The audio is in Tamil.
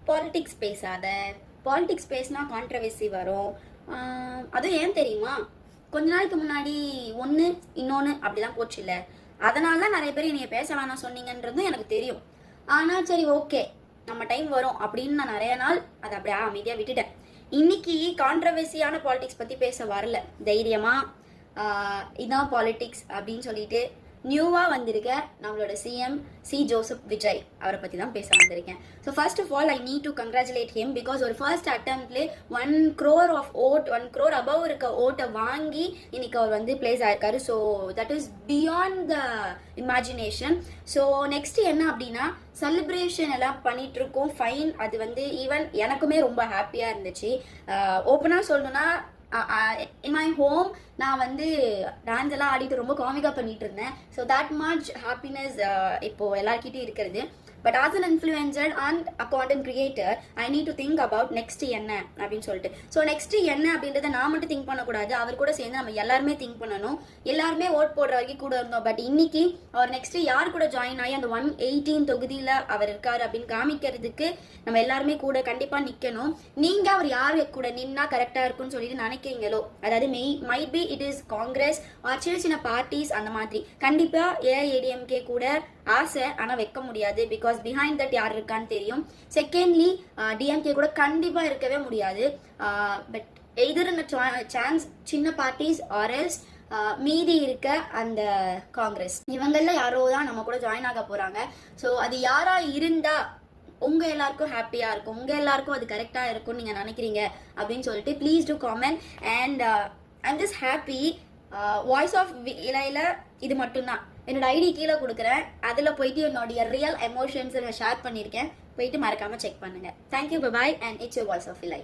பாலிடிக்ஸ் பேசாத, பாலிடிக்ஸ் பேசினா கான்ட்ரவர்சி வரும். அதுவும் ஏன் தெரியுமா, கொஞ்ச நாளைக்கு முன்னாடி ஒன்று இன்னொன்று அப்படிதான் போச்சு இல்லை, அதனால தான் நிறைய பேர் என்னைய பேச வேணாம் சொன்னீங்கன்றதும் எனக்கு தெரியும். ஆனால் சரி ஓகே நம்ம டைம் வரும் அப்படின்னு நான் நிறைய நாள் அதை அப்படியே அமைதியாக விட்டுட்டேன். இன்னைக்கு கான்ட்ரவர்சியான பாலிடிக்ஸ் பற்றி பேச வரல, தைரியமாக இதான் பாலிடிக்ஸ் அப்படின்னு சொல்லிட்டு நியூவாக வந்திருக்க நம்மளோட சிஎம் ஜோசப் விஜய் அவரை பற்றி தான் பேச வந்திருக்கேன். So first of all I need to congratulate him because ஒரு ஃபர்ஸ்ட் அட்டம்ப்ட்லேயே 1 crore of vote 1 crore above இருக்க ஓட்டை வாங்கி இன்னைக்கு அவர் வந்து பிளேஸ் ஆயிருக்காரு. So that is beyond the imagination. So next என்ன அப்படின்னா, செலிப்ரேஷன் எல்லாம் பண்ணிட்டு இருக்கோம், ஃபைன். அது வந்து ஈவன் எனக்குமே ரொம்ப ஹாப்பியாக இருந்துச்சு. ஓப்பனாக சொல்லணும்னா இன் மை ஹோம் நான் வந்து டான்ஸ் எல்லாம் ஆடிட்டு ரொம்ப காமிக்காக பண்ணிட்டு இருந்தேன். ஸோ தட் மச் ஹாப்பினஸ் இப்போ எல்லார்கிட்டையும் இருக்கிறது. But as an influencer and a content creator I need to think about next என்ன அப்படின்னு சொல்லிட்டு. ஸோ நெக்ஸ்ட் என்ன அப்படின்றத நான் மட்டும் திங்க் பண்ணக்கூடாது, அவர் கூட சேர்ந்து நம்ம எல்லாருமே திங்க் பண்ணணும். எல்லாருமே ஓட் போடுற வரைக்கும் கூட இருந்தோம். பட் இன்னைக்கு அவர் நெக்ஸ்ட் யார் கூட ஜாயின் ஆகி அந்த 118 தொகுதியில் அவர் இருக்காரு அப்படின்னு காமிக்கிறதுக்கு நம்ம எல்லாருமே கூட கண்டிப்பாக நிற்கணும். நீங்கள் அவர் யார் கூட நின்னா கரெக்டாக இருக்குன்னு சொல்லிட்டு நினைக்கிறீங்களோ, அதாவது might be it is Congress or சின்ன சின்ன பார்ட்டிஸ் அந்த மாதிரி, கண்டிப்பாக ஏஐஏடிஎம்கே கூட ஆசை, ஆனால் வைக்க முடியாது பிகாஸ் பிஹைண்ட் தட் யார் இருக்கான்னு தெரியும். செகண்ட்லி டிஎம்கே கூட கண்டிப்பாக இருக்கவே முடியாது. பட் எய்தர் இந்த சான்ஸ் சின்ன பார்ட்டிஸ் ஆர்எல்ஸ் மீதி இருக்க அந்த காங்கிரஸ், இவங்களில் யாரோ தான் நம்ம கூட ஜாயின் ஆக போகிறாங்க. ஸோ அது யாரா இருந்தா உங்க எல்லாருக்கும் ஹாப்பியா இருக்கும், உங்க எல்லாருக்கும் அது கரெக்டா இருக்கும் நீங்க நினைக்கிறீங்க அப்படின்னு சொல்லிட்டு please do comment. And I'm just happy. Voice of இலையில இது மட்டும்தான், என்னோட ஐடி கீழே கொடுக்குறேன், அதில் போயிட்டு என்னுடைய ரியல் எமோஷன்ஸை நான் ஷேர் பண்ணியிருக்கேன், போயிட்டு மறக்காம செக் பண்ணுங்க. Thank you, bye and it's your voice of இலை.